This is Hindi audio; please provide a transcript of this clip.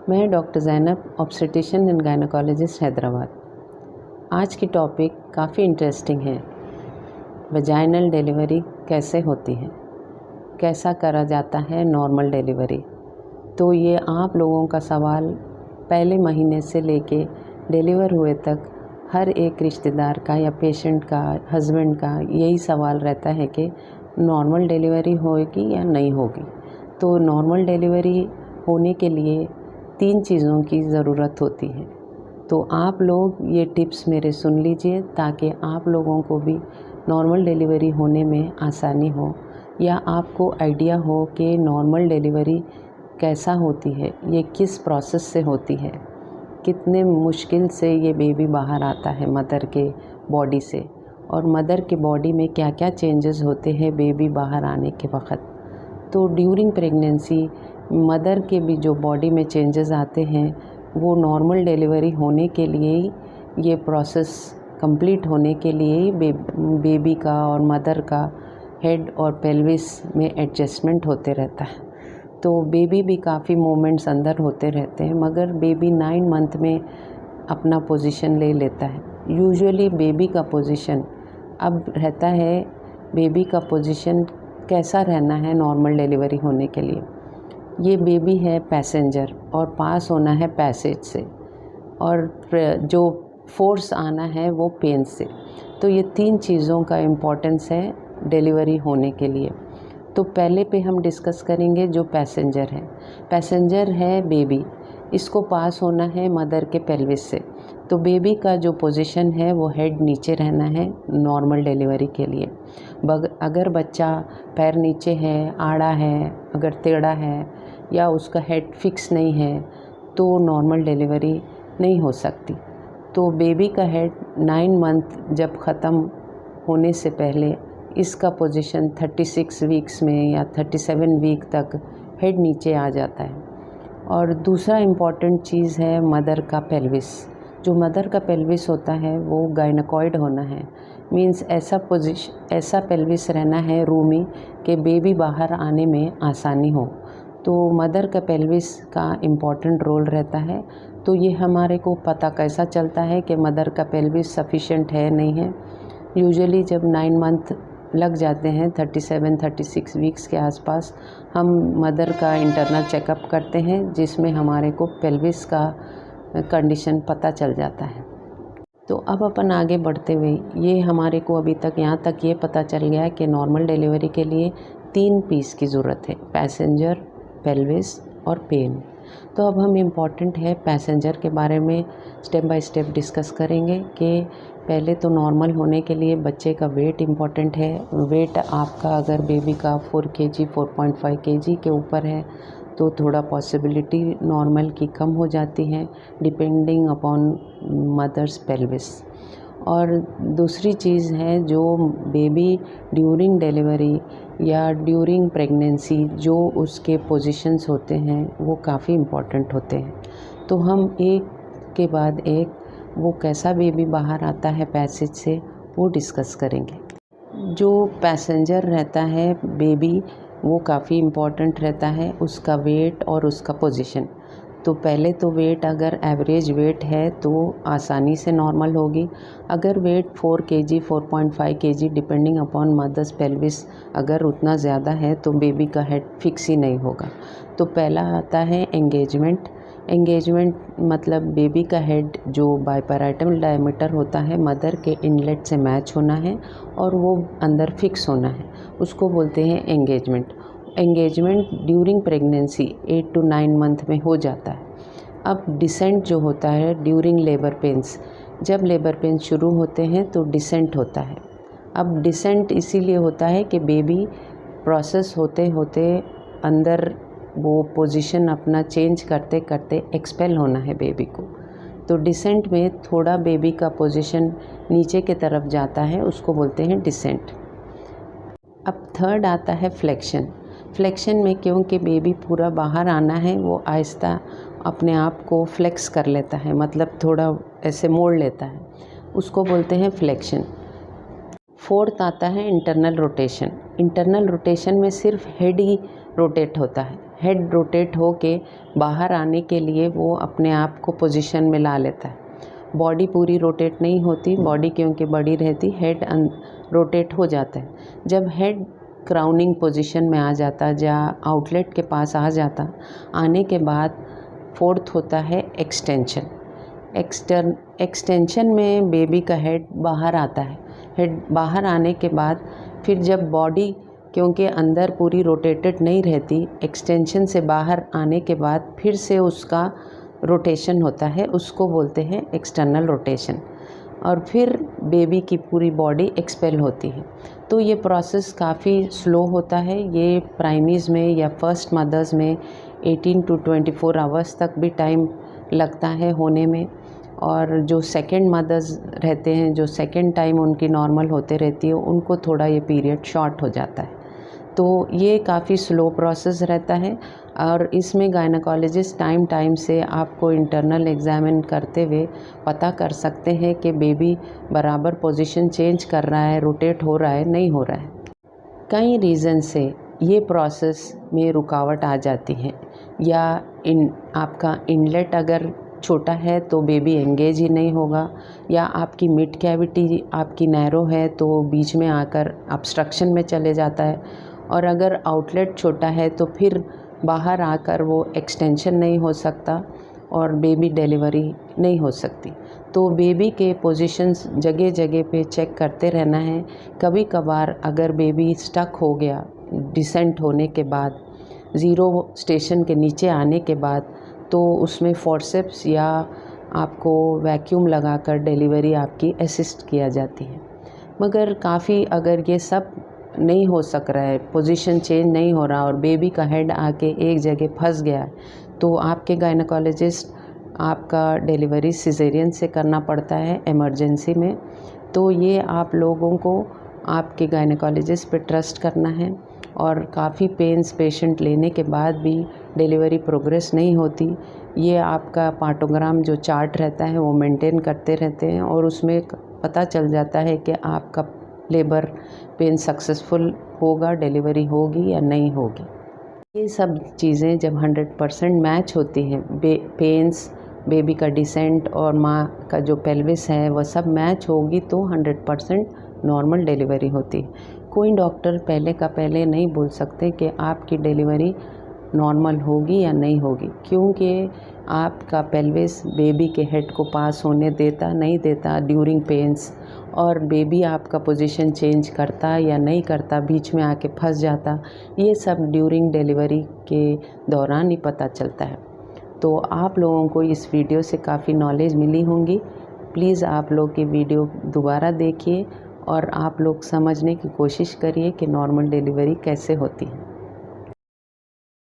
मैं doctor Zainab, obstetrician and gynaecologist Hyderabad. आज की टॉपिक काफ़ी इंटरेस्टिंग है। वजाइनल डिलीवरी कैसे होती है, कैसा करा जाता है नॉर्मल डिलीवरी। तो ये आप लोगों का सवाल पहले महीने से लेके डिलीवर हुए तक हर एक रिश्तेदार का या पेशेंट का, हस्बैंड का यही सवाल रहता है कि नॉर्मल डिलीवरी होगी या नहीं होगी। तो नॉर्मल डिलीवरी होने के लिए 3 चीज़ों की ज़रूरत होती है। तो आप लोग ये टिप्स मेरे सुन लीजिए ताकि आप लोगों को भी नॉर्मल डिलीवरी होने में आसानी हो, या आपको आइडिया हो कि नॉर्मल डिलीवरी कैसा होती है, ये किस प्रोसेस से होती है, कितने मुश्किल से ये बेबी बाहर आता है मदर के बॉडी से, और मदर के बॉडी में क्या क्या चेंजेस होते हैं बेबी बाहर आने के वक्त। तो ड्यूरिंग प्रेगनेंसी मदर के भी जो बॉडी में चेंजेस आते हैं वो नॉर्मल डिलीवरी होने के लिए ही, ये प्रोसेस कंप्लीट होने के लिए ही बेबी का और मदर का हेड और पेल्विस में एडजस्टमेंट होते रहता है। तो बेबी भी काफ़ी मोमेंट्स अंदर होते रहते हैं, मगर बेबी 9 मंथ में अपना पोजीशन ले लेता है। यूजुअली बेबी का पोजीशन अब रहता है, बेबी का पोजीशन कैसा रहना है नॉर्मल डिलीवरी होने के लिए। ये बेबी है पैसेंजर और पास होना है पैसेज से, और जो फोर्स आना है वो पेन से। तो ये 3 चीज़ों का इम्पोर्टेंस है डिलीवरी होने के लिए। तो पहले पे हम डिस्कस करेंगे जो पैसेंजर है। पैसेंजर है बेबी, इसको पास होना है मदर के पेल्विस से। तो बेबी का जो पोजीशन है वो हेड नीचे रहना है नॉर्मल डिलीवरी के लिए। अगर बच्चा पैर नीचे है, आड़ा है, अगर टेढ़ा है या उसका हेड फिक्स नहीं है तो नॉर्मल डिलीवरी नहीं हो सकती। तो बेबी का हेड 9 मंथ जब ख़त्म होने से पहले इसका पोजीशन 36 वीक्स में या 37 वीक तक हेड नीचे आ जाता है। और दूसरा इम्पॉर्टेंट चीज़ है मदर का पेल्विस। जो मदर का पेल्विस होता है वो गायनेकॉइड होना है, मींस ऐसा पेल्विस रहना है रूमी कि बेबी बाहर आने में आसानी हो। तो मदर का पेल्विस का इम्पॉर्टेंट रोल रहता है। तो ये हमारे को पता कैसा चलता है कि मदर का पेल्विस सफिशेंट है नहीं है। यूजुअली जब 9 मंथ लग जाते हैं, 37-36 वीक्स के आसपास, हम मदर का इंटरनल चेकअप करते हैं जिसमें हमारे को पेल्विस का कंडीशन पता चल जाता है। तो अब अपन आगे बढ़ते हुए ये हमारे को अभी तक यहाँ तक ये पता चल गया है कि नॉर्मल डिलीवरी के लिए 3 पीस की ज़रूरत है, पैसेंजर, पेल्विस और पेन। तो अब हम इम्पॉर्टेंट है पैसेंजर के बारे में स्टेप बाय स्टेप डिस्कस करेंगे कि पहले तो नॉर्मल होने के लिए बच्चे का वेट इम्पॉर्टेंट है। वेट आपका अगर बेबी का 4 kg 4.5 kg के ऊपर है तो थोड़ा पॉसिबिलिटी नॉर्मल की कम हो जाती है डिपेंडिंग अपॉन मदर्स पेल्विस। और दूसरी चीज़ है जो बेबी ड्यूरिंग डिलीवरी या ड्यूरिंग प्रेगनेंसी जो उसके पोजीशंस होते हैं वो काफ़ी इम्पॉर्टेंट होते हैं। तो हम एक के बाद एक वो कैसा बेबी बाहर आता है पैसेज से वो डिस्कस करेंगे। जो पैसेंजर रहता है बेबी वो काफ़ी इम्पॉर्टेंट रहता है, उसका वेट और उसका पोजीशन। तो पहले तो वेट अगर एवरेज वेट है तो आसानी से नॉर्मल होगी। अगर weight 4 kg 4.5 kg depending upon mothers pelvis अगर उतना ज़्यादा है तो बेबी का हेड फिक्स ही नहीं होगा। तो पहला आता है एंगेजमेंट। एंगेजमेंट मतलब बेबी का हेड जो बाइपैराइटल डायमीटर होता है मदर के इनलेट से मैच होना है और वो अंदर फिक्स होना है, उसको बोलते हैं engagement. Engagement during pregnancy 8 to 9 month में हो जाता है। अब डिसेंट जो होता है ड्यूरिंग लेबर पेन्स, जब लेबर पेन्स शुरू होते हैं तो डिसेंट होता है। अब डिसेंट इसीलिए होता है कि बेबी प्रोसेस होते होते अंदर वो पोजीशन अपना चेंज करते करते एक्सपेल होना है बेबी को। तो डिसेंट में थोड़ा बेबी का पोजीशन नीचे की तरफ जाता है, उसको बोलते हैं डिसेंट। अब थर्ड आता है फ्लेक्शन। फ्लेक्शन में क्योंकि बेबी पूरा बाहर आना है वो आहिस्ता अपने आप को फ्लेक्स कर लेता है, मतलब थोड़ा ऐसे मोड़ लेता है, उसको बोलते हैं फ्लेक्शन। फोर्थ आता है इंटरनल रोटेशन। इंटरनल रोटेशन में सिर्फ हेड ही रोटेट होता है, हेड रोटेट होके बाहर आने के लिए वो अपने आप को पोजीशन में ला लेता है। बॉडी पूरी रोटेट नहीं होती, बॉडी क्योंकि बड़ी रहती, हेड रोटेट हो जाता है। जब हेड क्राउनिंग पोजीशन में आ जाता, जहाँ आउटलेट के पास आ जाता, आने के बाद फोर्थ होता है एक्सटेंशन। एक्सटेंशन में बेबी का हेड बाहर आता है। हेड बाहर आने के बाद फिर जब बॉडी क्योंकि अंदर पूरी रोटेटेड नहीं रहती, एक्सटेंशन से बाहर आने के बाद फिर से उसका रोटेशन होता है, उसको बोलते हैं एक्सटर्नल रोटेशन, और फिर बेबी की पूरी बॉडी एक्सपेल होती है। तो ये प्रोसेस काफ़ी स्लो होता है। ये प्राइमीज़ में या फर्स्ट मदर्स में 18 to 24 आवर्स तक भी टाइम लगता है होने में, और जो सेकंड मदर्स रहते हैं, जो सेकंड टाइम उनकी नॉर्मल होते रहती है, उनको थोड़ा ये पीरियड शॉर्ट हो जाता है। तो ये काफ़ी स्लो प्रोसेस रहता है, और इसमें गायनेकोलॉजिस्ट टाइम टाइम से आपको इंटरनल एग्जामिन करते हुए पता कर सकते हैं कि बेबी बराबर पोजीशन चेंज कर रहा है, रोटेट हो रहा है, नहीं हो रहा है। कई रीज़न से ये प्रोसेस में रुकावट आ जाती है, या आपका इनलेट अगर छोटा है तो बेबी एंगेज ही नहीं होगा, या आपकी मिड कैविटी आपकी नैरो है तो बीच में आकर ऑब्स्ट्रक्शन में चले जाता है, और अगर आउटलेट छोटा है तो फिर बाहर आकर वो एक्सटेंशन नहीं हो सकता और बेबी डिलीवरी नहीं हो सकती। तो बेबी के पोजीशंस जगह जगह पे चेक करते रहना है। कभी कभार अगर बेबी स्टक हो गया डिसेंट होने के बाद, ज़ीरो स्टेशन के नीचे आने के बाद, तो उसमें फोर्सेप्स या आपको वैक्यूम लगाकर डिलीवरी आपकी असिस्ट किया जाती है। मगर काफ़ी अगर ये सब नहीं हो सक रहा है, पोजीशन चेंज नहीं हो रहा और बेबी का हेड आके एक जगह फंस गया है, तो आपके गायनेकोलॉजिस्ट आपका डिलीवरी सिजेरियन से करना पड़ता है इमरजेंसी में। तो ये आप लोगों को आपके गायनेकोलॉजिस्ट पे ट्रस्ट करना है, और काफ़ी पेन्स पेशेंट लेने के बाद भी डिलीवरी प्रोग्रेस नहीं होती, ये आपका पार्टोग्राम जो चार्ट रहता है वो मेंटेन करते रहते हैं, और उसमें पता चल जाता है कि आपका लेबर पेन सक्सेसफुल होगा, डिलीवरी होगी या नहीं होगी। ये सब चीज़ें जब 100% मैच होती हैं, पेन्स, बेबी का डिसेंट और माँ का जो पेल्विस है वह सब मैच होगी, तो 100% नॉर्मल डिलीवरी होती है। कोई डॉक्टर पहले का पहले नहीं बोल सकते कि आपकी डिलीवरी नॉर्मल होगी या नहीं होगी, क्योंकि आपका पेल्विस बेबी के हेड को पास होने देता नहीं देता ड्यूरिंग पेन्स, और बेबी आपका पोजीशन चेंज करता या नहीं करता, बीच में आके फंस जाता, ये सब ड्यूरिंग डिलीवरी के दौरान ही पता चलता है। तो आप लोगों को इस वीडियो से काफ़ी नॉलेज मिली होंगी। प्लीज़ आप लोग ये वीडियो दोबारा देखिए और आप लोग समझने की कोशिश करिए कि नॉर्मल डिलीवरी कैसे होती है।